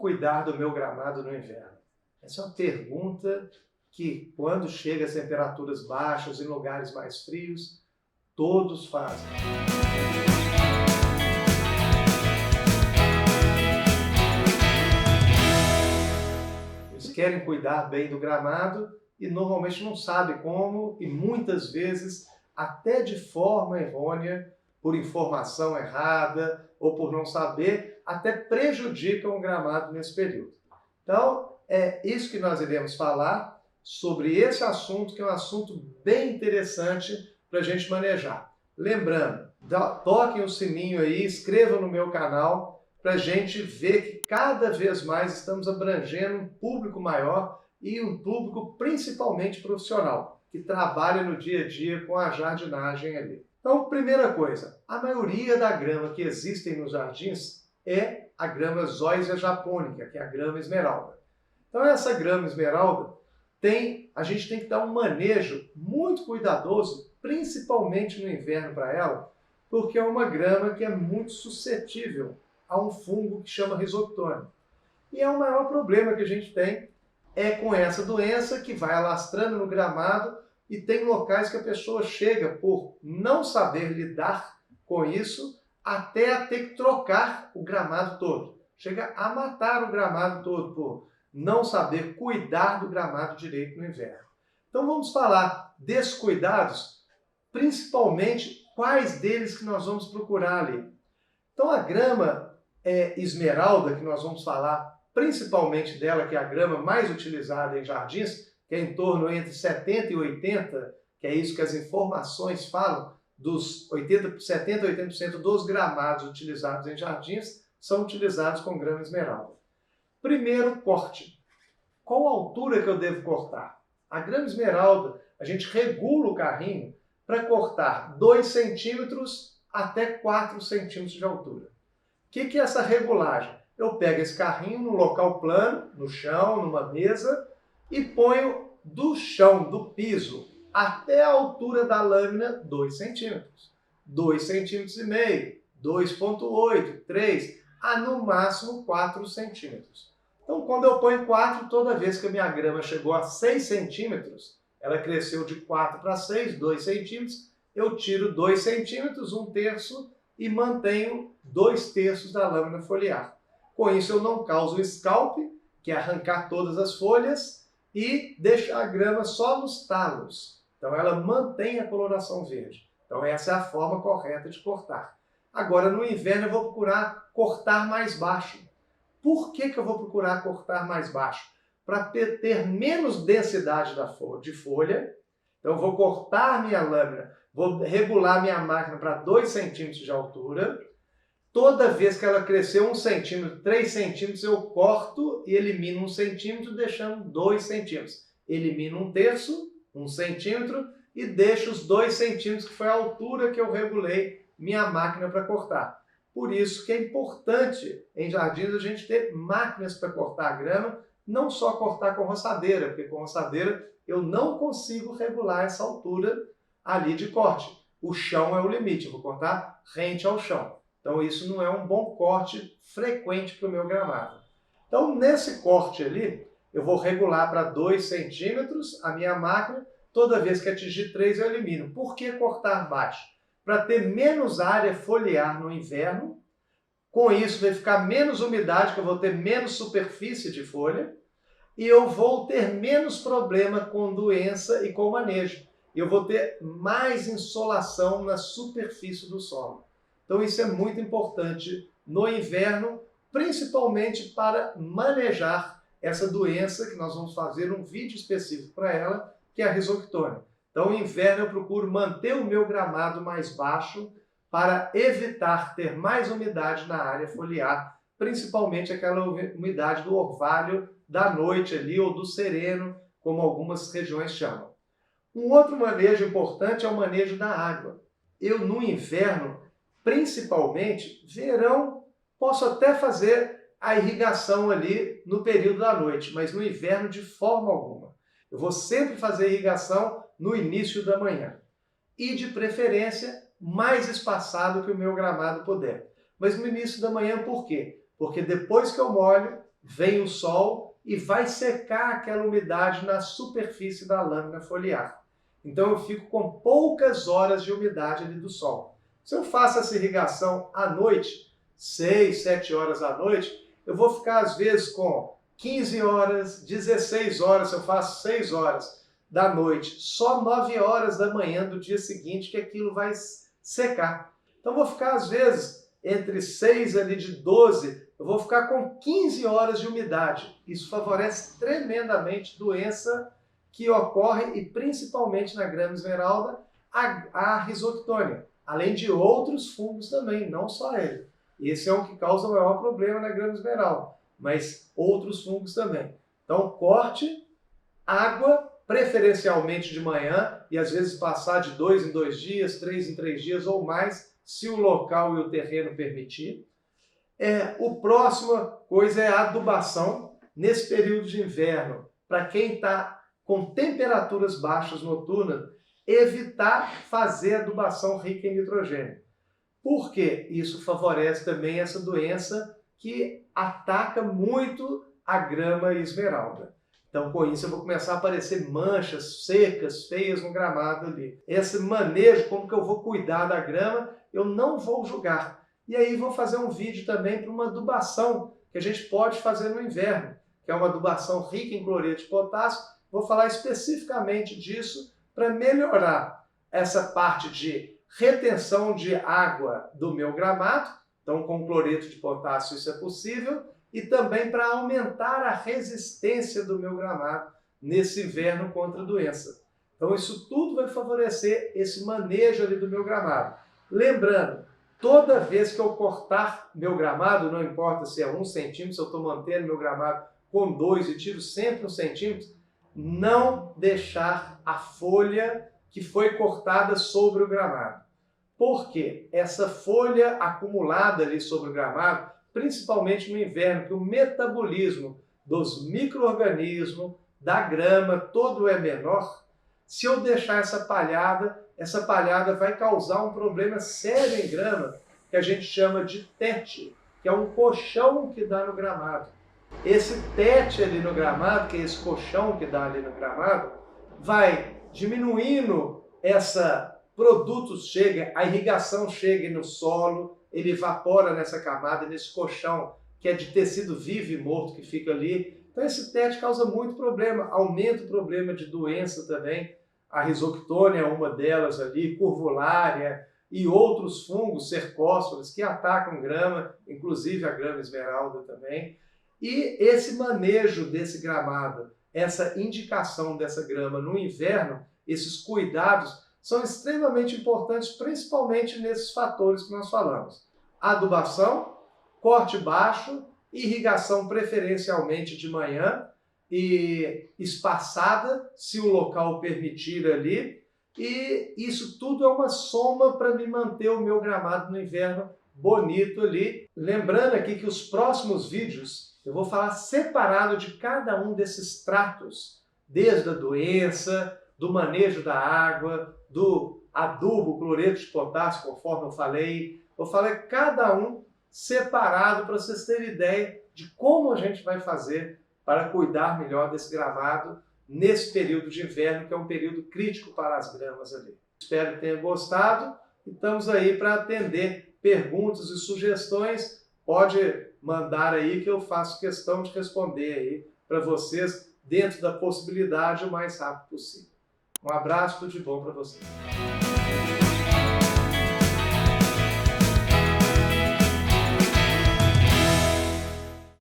cuidar do meu gramado no inverno? Essa é uma pergunta que, quando chega a temperaturas baixas, em lugares mais frios, todos fazem. Eles querem cuidar bem do gramado e normalmente não sabem como, e muitas vezes, até de forma errônea, por informação errada ou por não saber, até prejudicam o gramado nesse período. Então, é isso que nós iremos falar sobre esse assunto, que é um assunto bem interessante para a gente manejar. Lembrando, toquem o sininho aí, inscrevam no meu canal, para a gente ver que cada vez mais estamos abrangendo um público maior e um público principalmente profissional, que trabalha no dia a dia com a jardinagem ali. Então, primeira coisa, a maioria da grama que existem nos jardins é a grama Zoysia japonica, que é a grama esmeralda. Então, essa grama esmeralda, a gente tem que dar um manejo muito cuidadoso, principalmente no inverno para ela, porque é uma grama que é muito suscetível a um fungo que chama risoctone. E é o maior problema que a gente tem é com essa doença que vai alastrando no gramado e tem locais que a pessoa chega por não saber lidar com isso até a ter que trocar o gramado todo. Chega a matar o gramado todo por não saber cuidar do gramado direito no inverno. Então vamos falar desses cuidados, principalmente quais deles que nós vamos procurar ali. Então a grama esmeralda, que nós vamos falar principalmente dela, que é a grama mais utilizada em jardins, que é em torno entre 70 e 80, que é isso que as informações falam, dos 70 a 80% dos gramados utilizados em jardins são utilizados com grama esmeralda. Primeiro corte. Qual a altura que eu devo cortar? A grama esmeralda, a gente regula o carrinho para cortar 2 centímetros até 4 centímetros de altura. O que é essa regulagem? Eu pego esse carrinho no local plano, no chão, numa mesa, e ponho do chão, do piso, até a altura da lâmina 2 centímetros. 2,5 centímetros, 2,8, 3, no máximo 4 centímetros. Então, quando eu ponho 4, toda vez que a minha grama chegou a 6 centímetros, ela cresceu de 4 para 6, 2 centímetros, eu tiro 2 centímetros, 1/3, e mantenho 2/3 da lâmina foliar. Com isso, eu não causo scalp, que é arrancar todas as folhas, e deixar a grama só nos talos. Então, ela mantém a coloração verde. Então, essa é a forma correta de cortar. Agora, no inverno, eu vou procurar cortar mais baixo. Por que eu vou procurar cortar mais baixo? Para ter menos densidade de folha. Então, eu vou cortar minha lâmina, vou regular minha máquina para 2 centímetros de altura. Toda vez que ela crescer 1 centímetro, 3 centímetros, eu corto e elimino 1 centímetro, deixando 2 centímetros. Elimino 1/3, 1 centímetro, e deixo os 2 centímetros, que foi a altura que eu regulei minha máquina para cortar. Por isso que é importante em jardins a gente ter máquinas para cortar a grama, não só cortar com roçadeira, porque com roçadeira eu não consigo regular essa altura ali de corte. O chão é o limite, eu vou cortar rente ao chão. Então isso não é um bom corte frequente para o meu gramado. Então nesse corte ali, eu vou regular para 2 centímetros a minha máquina, toda vez que atingir 3 eu elimino. Por que cortar baixo? Para ter menos área foliar no inverno, com isso vai ficar menos umidade, que eu vou ter menos superfície de folha, e eu vou ter menos problema com doença e com manejo. Eu vou ter mais insolação na superfície do solo. Então isso é muito importante no inverno, principalmente para manejar essa doença, que nós vamos fazer um vídeo específico para ela, que é a risoctone. Então no inverno eu procuro manter o meu gramado mais baixo para evitar ter mais umidade na área foliar, principalmente aquela umidade do orvalho da noite ali, ou do sereno, como algumas regiões chamam. Um outro manejo importante é o manejo da água. Eu no inverno, principalmente, verão, posso até fazer a irrigação ali no período da noite, mas no inverno de forma alguma. Eu vou sempre fazer irrigação no início da manhã. E de preferência, mais espaçado que o meu gramado puder. Mas no início da manhã, por quê? Porque depois que eu molho, vem o sol e vai secar aquela umidade na superfície da lâmina foliar. Então eu fico com poucas horas de umidade ali do sol. Se eu faço essa irrigação à noite, 6, 7 horas à noite, eu vou ficar às vezes com 15 horas, 16 horas, se eu faço 6 horas da noite, só 9 horas da manhã do dia seguinte que aquilo vai secar. Então vou ficar às vezes entre 6 ali de 12, eu vou ficar com 15 horas de umidade. Isso favorece tremendamente doença que ocorre, e principalmente na grama esmeralda, a Rhizoctonia, além de outros fungos também, não só ele. Esse é o que causa o maior problema na grama esmeralda, mas outros fungos também. Então, corte, água, preferencialmente de manhã, e às vezes passar de 2 em 2 dias, 3 em 3 dias ou mais, se o local e o terreno permitir. O próxima coisa é a adubação nesse período de inverno. Para quem está com temperaturas baixas noturnas, evitar fazer adubação rica em nitrogênio. Por quê? Isso favorece também essa doença que ataca muito a grama esmeralda. Então, com isso, eu vou começar a aparecer manchas secas, feias no gramado ali. Esse manejo, como que eu vou cuidar da grama, eu não vou julgar. E aí vou fazer um vídeo também para uma adubação que a gente pode fazer no inverno, que é uma adubação rica em cloreto de potássio. Vou falar especificamente disso para melhorar essa parte de retenção de água do meu gramado. Então, com cloreto de potássio isso é possível. E também para aumentar a resistência do meu gramado nesse inverno contra a doença. Então, isso tudo vai favorecer esse manejo ali do meu gramado. Lembrando, toda vez que eu cortar meu gramado, não importa se é 1 centímetro, se eu estou mantendo meu gramado com 2 e tiro sempre 1 centímetro, não deixar a folha que foi cortada sobre o gramado. Por quê? Essa folha acumulada ali sobre o gramado, principalmente no inverno, que o metabolismo dos micro-organismos, da grama, todo é menor. Se eu deixar essa palhada vai causar um problema sério em grama, que a gente chama de tete, que é um colchão que dá no gramado. Esse tete ali no gramado, que é esse colchão que dá ali no gramado, vai diminuindo produtos chega, a irrigação chega no solo, ele evapora nessa camada, nesse colchão, que é de tecido vivo e morto que fica ali. Então esse tete causa muito problema, aumenta o problema de doença também. A Rhizoctonia é uma delas ali, curvulária e outros fungos, cercósporas, que atacam grama, inclusive a grama esmeralda também. E esse manejo desse gramado, essa indicação dessa grama no inverno, esses cuidados, são extremamente importantes, principalmente nesses fatores que nós falamos. Adubação, corte baixo, irrigação preferencialmente de manhã e espaçada, se o local permitir ali. E isso tudo é uma soma para me manter o meu gramado no inverno bonito ali. Lembrando aqui que os próximos vídeos eu vou falar separado de cada um desses tratos, desde a doença, do manejo da água, do adubo, cloreto de potássio, conforme eu falei. Vou falar cada um separado para vocês terem ideia de como a gente vai fazer para cuidar melhor desse gramado nesse período de inverno, que é um período crítico para as gramas ali. Espero que tenham gostado e estamos aí para atender perguntas e sugestões. Pode mandar aí que eu faço questão de responder aí para vocês dentro da possibilidade o mais rápido possível. Um abraço, tudo de bom para vocês.